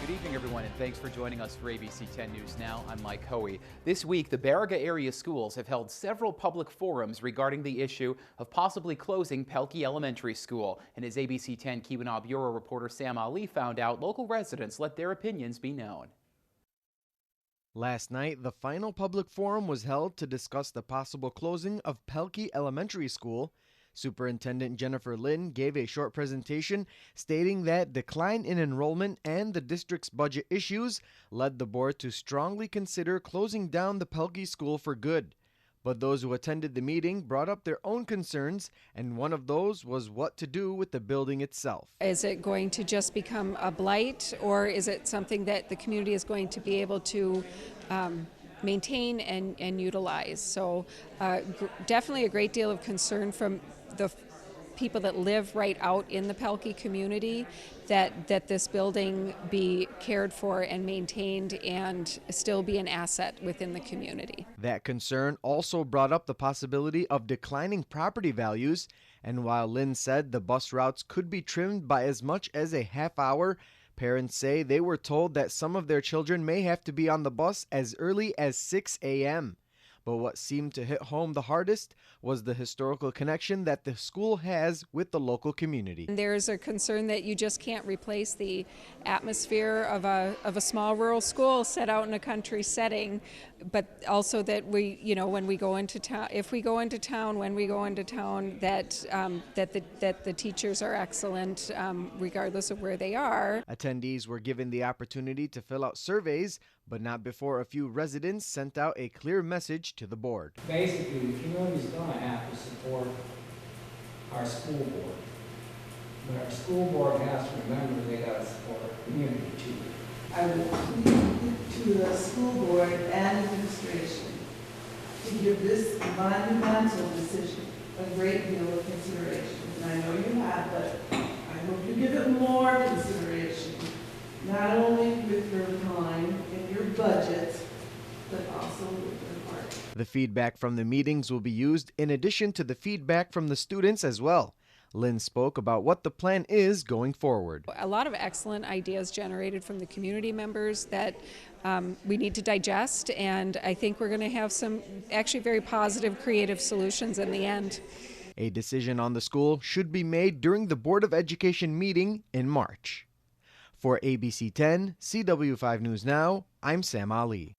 Good evening, everyone, and thanks for joining us for ABC 10 News Now. I'm Mike Hoey. This week, the Baraga area schools have held several public forums regarding the issue of possibly closing Pelkie Elementary School. And as ABC 10 Keweenaw Bureau reporter Sam Ali found out, local residents let their opinions be known. Last night, the final public forum was held to discuss the possible closing of Pelkie Elementary School. Superintendent Jennifer Lynn gave a short presentation stating that decline in enrollment and the district's budget issues led the board to strongly consider closing down the Pelkie School for good. But those who attended the meeting brought up their own concerns, and one of those was what to do with the building itself. Is it going to just become a blight, or is it something that the community is going to be able to maintain and utilize? So definitely a great deal of concern from the people that live right out in the Pelkie community that this building be cared for and maintained and still be an asset within the community. That concern also brought up the possibility of declining property values, and while Lynn said the bus routes could be trimmed by as much as a half hour, parents say they were told that some of their children may have to be on the bus as early as 6 a.m. But what seemed to hit home the hardest was the historical connection that the school has with the local community. There's a concern that you just can't replace the atmosphere of a small rural school set out in a country setting, but also that we, when we go into town, if we go into town, when we go into town, that the teachers are excellent regardless of where they are. Attendees were given the opportunity to fill out surveys, but not before a few residents sent out a clear message to the board. Basically, the community's going to have to support our school board. But our school board has to remember they got to support our community too. I would plead to the school board and administration to give this monumental decision a great deal of consideration. And I know you have, but I hope you give it more consideration, not only with your time and your budget, but also with your heart. The feedback from the meetings will be used in addition to the feedback from the students as well. Lynn spoke about what the plan is going forward. A lot of excellent ideas generated from the community members that we need to digest, and I think we're going to have some actually very positive, creative solutions in the end. A decision on the school should be made during the Board of Education meeting in March. For ABC 10, CW5 News Now, I'm Sam Ali.